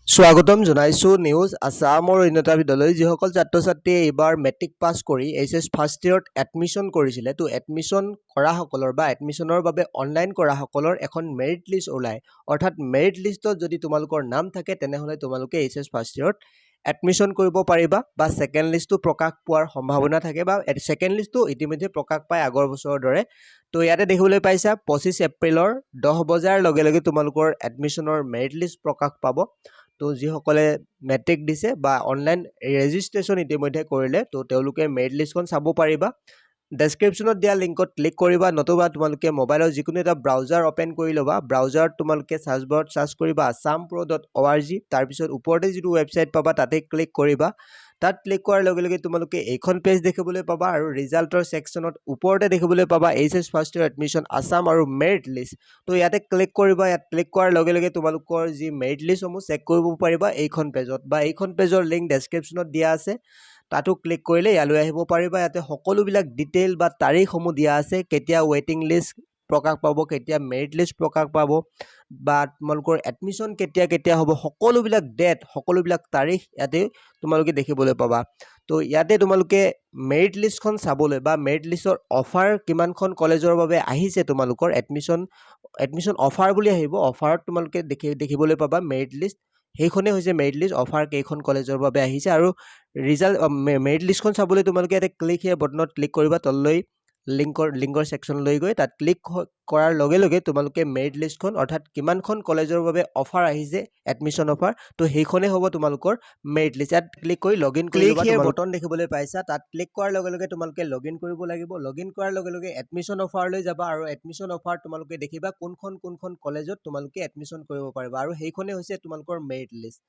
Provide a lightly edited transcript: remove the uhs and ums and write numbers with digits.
স্বাগতম জনাইছো নিউজ আসামৰ উন্নত বিদ্যালয় যিসকল ছাত্ৰ ছাত্ৰীয়ে এইবাৰ মেট্ৰিক পাছ কৰি এইচএছ ফাৰ্ষ্ট ইয়েৰত এডমিশ্যন কৰিছিলে তো এডমিশ্যন কৰাসকলৰ বা এডমিশ্যনৰ বাবে অনলাইন কৰাসকলৰ এখন মেৰিট লিষ্ট ওলায় অৰ্থাৎ মেৰিট লিষ্টত যদি তোমালোকৰ নাম থাকে তেনেহ'লে তোমালোকে এইচএছ ফাৰ্ষ্ট ইয়েৰত এডমিশ্যন কৰিব পাৰিবা বা ছেকেণ্ড লিষ্টটো প্ৰকাশ পোৱাৰ সম্ভাৱনা থাকে বা ছেকেণ্ড লিষ্টটো ইতিমধ্যে প্ৰকাশ পায় আগৰ বছৰৰ দৰে তো ইয়াতে দেখিবলৈ পাইছা 25 এপ্ৰিলৰ 10 বজাৰ লগে লগে তোমালোকৰ এডমিশ্যনৰ মেৰিট লিষ্ট প্ৰকাশ পাব তো যিসকলে মেট্ৰিক দিছে বা অনলাইন ৰেজিষ্ট্ৰেশ্যন ইতিমধ্যে কৰিলে তো তেওঁলোকে মেৰিট লিষ্টখন চাব পাৰিবা ডেছক্ৰিপশ্যনত দিয়া লিংকত ক্লিক কৰিবা নতুবা তোমালোকে মোবাইলৰ যিকোনো এটা ব্ৰাউজাৰ অপেন কৰি ল'বা ব্ৰাউজাৰত তোমালোকে চাৰ্চ বাৰত চাৰ্চ কৰিবা assampro.org তাৰপিছত ওপৰতে যিটো ৱেবছাইট পাবা তাতে ক্লিক কৰিবা তাত ক্লিক কৰাৰ লগে লগে তোমালোকে এইখন পেজ দেখিবলৈ পাবা আৰু ৰিজাল্টৰ ছেকশ্যনত ওপৰতে দেখিবলৈ পাবা HS first year admission Assam আৰু মেৰিট লিষ্ট তো ইয়াতে ক্লিক কৰিবা ইয়াত ক্লিক কৰাৰ লগে লগে তোমালোকৰ যি মেৰিট লিষ্টসমূহ চেক কৰিব পাৰিবা এইখন পেজত বা এইখন পেজৰ লিংক ডেছক্ৰিপশ্যনত দিয়া আছে তাতো ক্লিক কৰিলে ইয়ালৈ আহিব পাৰিবা ইয়াতে সকলোবিলাক ডিটেইল বা তাৰিখসমূহ দিয়া আছে কেতিয়া ৱেইটিং লিষ্ট প্ৰকাশ পাব কেতিয়া মেৰিট লিষ্ট প্ৰকাশ পাব বা তোমালোকৰ এডমিশ্যন কেতিয়া হ'ব সকলোবিলাক ডেট সকলোবিলাক তাৰিখ ইয়াতে তোমালোকে দেখিবলৈ পাবা তো ইয়াতে তোমালোকে মেৰিট লিষ্টখন চাবলৈ বা মেৰিট লিষ্টৰ অফাৰ কিমানখন কলেজৰ বাবে আহিছে তোমালোকৰ এডমিশ্যন অফাৰ বুলি আহিব অফাৰত তোমালোকে দেখিবলৈ পাবা মেৰিট লিষ্ট সেইখনেই হৈছে মেৰিট লিষ্ট অফাৰ কেইখন কলেজৰ বাবে আহিছে আৰু ৰিজাল্ট মেৰিট লিষ্টখন চাবলৈ তোমালোকে ইয়াতে ক্লিক হিয়াৰ বটনত ক্লিক কৰিবা তললৈ লিংকৰ ছেকশ্যনলৈ গৈ তাত ক্লিক কৰাৰ লগে লগে তোমালোকে মেৰিট লিষ্টখন অৰ্থাৎ কিমানখন কলেজৰ বাবে অফাৰ আহিছে এডমিশ্যন অফাৰ তো সেইখনেই হ'ব তোমালোকৰ মেৰিট লিষ্ট ইয়াত ক্লিক কৰি লগইন কৰি ল'বা হিয়াৰ বটন দেখিবলৈ পাইছা তাত ক্লিক কৰাৰ লগে লগে তোমালোকে লগইন কৰিব লাগিব লগইন কৰাৰ লগে লগে এডমিশ্যন অফাৰলৈ যাবা আৰু এডমিশ্যন অফাৰ তোমালোকে দেখিবা কোনখন কলেজত তোমালোকে এডমিশ্যন কৰিব পাৰিবা আৰু সেইখনেই হৈছে তোমালোকৰ মেৰিট লিষ্ট